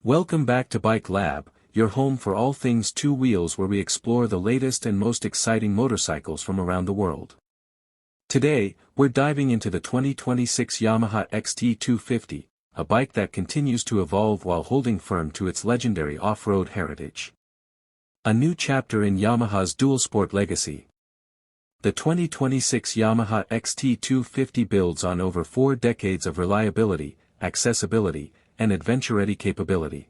Welcome back to Bike Lab, your home for all things two wheels where we explore the latest and most exciting motorcycles from around the world. Today, we're diving into the 2026 Yamaha XT250, a bike that continues to evolve while holding firm to its legendary off-road heritage. A new chapter in Yamaha's dual-sport legacy. The 2026 Yamaha XT250 builds on over 4 decades of reliability, accessibility, and adventure-ready capability.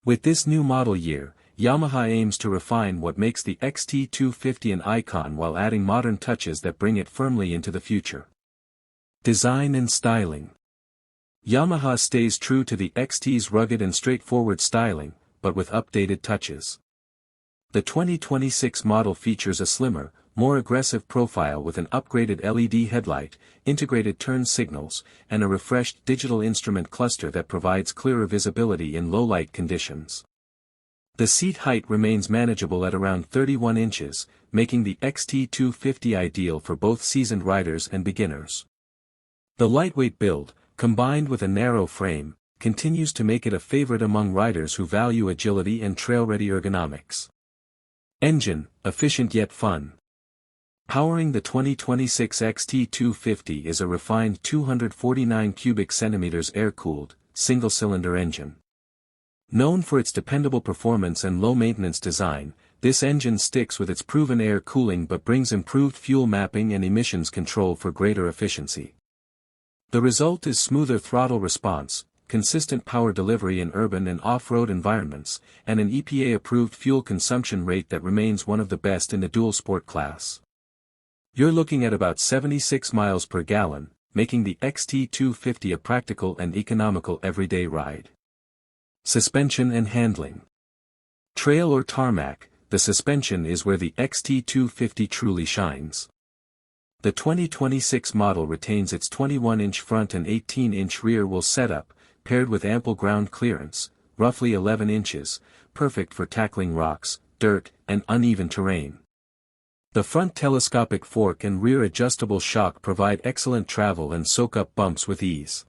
With this new model year, Yamaha aims to refine what makes the XT250 an icon while adding modern touches that bring it firmly into the future. Design and styling. Yamaha stays true to the XT's rugged and straightforward styling, but with updated touches. The 2026 model features a slimmer, more aggressive profile with an upgraded LED headlight, integrated turn signals, and a refreshed digital instrument cluster that provides clearer visibility in low-light conditions. The seat height remains manageable at around 31 inches, making the XT250 ideal for both seasoned riders and beginners. The lightweight build, combined with a narrow frame, continues to make it a favorite among riders who value agility and trail-ready ergonomics. Engine, efficient yet fun. Powering the 2026 XT250 is a refined 249 cubic centimeters air-cooled, single-cylinder engine. Known for its dependable performance and low-maintenance design, this engine sticks with its proven air cooling but brings improved fuel mapping and emissions control for greater efficiency. The result is smoother throttle response, consistent power delivery in urban and off-road environments, and an EPA-approved fuel consumption rate that remains one of the best in the dual-sport class. You're looking at about 76 miles per gallon, making the XT250 a practical and economical everyday ride. Suspension and handling. Trail or tarmac, the suspension is where the XT250 truly shines. The 2026 model retains its 21-inch front and 18-inch rear wheel setup, paired with ample ground clearance, roughly 11 inches, perfect for tackling rocks, dirt, and uneven terrain. The front telescopic fork and rear adjustable shock provide excellent travel and soak up bumps with ease.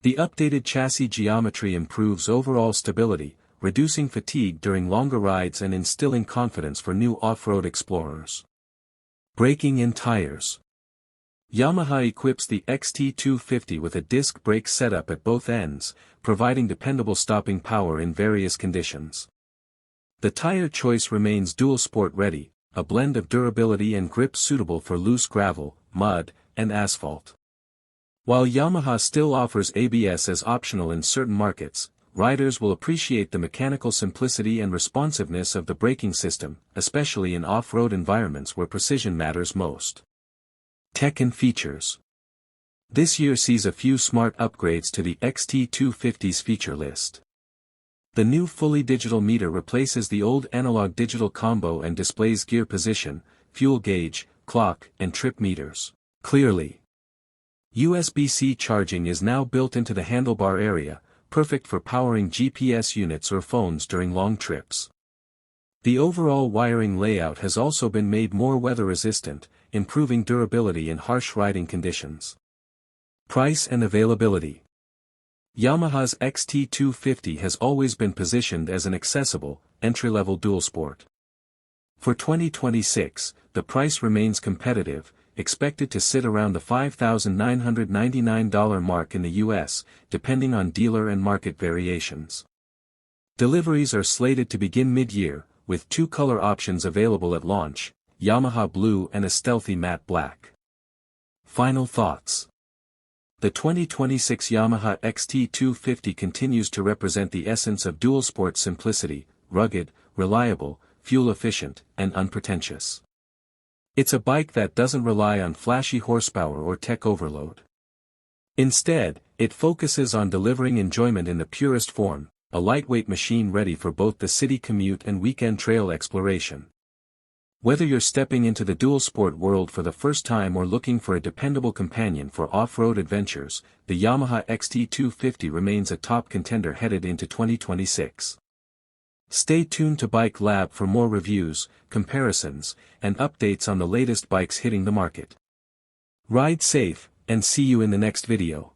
The updated chassis geometry improves overall stability, reducing fatigue during longer rides and instilling confidence for new off-road explorers. Braking and tires. Yamaha equips the XT250 with a disc brake setup at both ends, providing dependable stopping power in various conditions. The tire choice remains dual-sport ready, a blend of durability and grip suitable for loose gravel, mud, and asphalt. While Yamaha still offers ABS as optional in certain markets, riders will appreciate the mechanical simplicity and responsiveness of the braking system, especially in off-road environments where precision matters most. Tech and features. This year sees a few smart upgrades to the XT250's feature list. The new fully digital meter replaces the old analog digital combo and displays gear position, fuel gauge, clock, and trip meters clearly. USB-C charging is now built into the handlebar area, perfect for powering GPS units or phones during long trips. The overall wiring layout has also been made more weather-resistant, improving durability in harsh riding conditions. Price and availability. Yamaha's XT250 has always been positioned as an accessible, entry-level dual-sport. For 2026, the price remains competitive, expected to sit around the $5,999 mark in the US, depending on dealer and market variations. Deliveries are slated to begin mid-year, with 2 color options available at launch, Yamaha Blue and a stealthy matte black. Final thoughts. The 2026 Yamaha XT250 continues to represent the essence of dual-sport simplicity, rugged, reliable, fuel-efficient, and unpretentious. It's a bike that doesn't rely on flashy horsepower or tech overload. Instead, it focuses on delivering enjoyment in the purest form, a lightweight machine ready for both the city commute and weekend trail exploration. Whether you're stepping into the dual-sport world for the first time or looking for a dependable companion for off-road adventures, the Yamaha XT250 remains a top contender headed into 2026. Stay tuned to Bike Lab for more reviews, comparisons, and updates on the latest bikes hitting the market. Ride safe, and see you in the next video.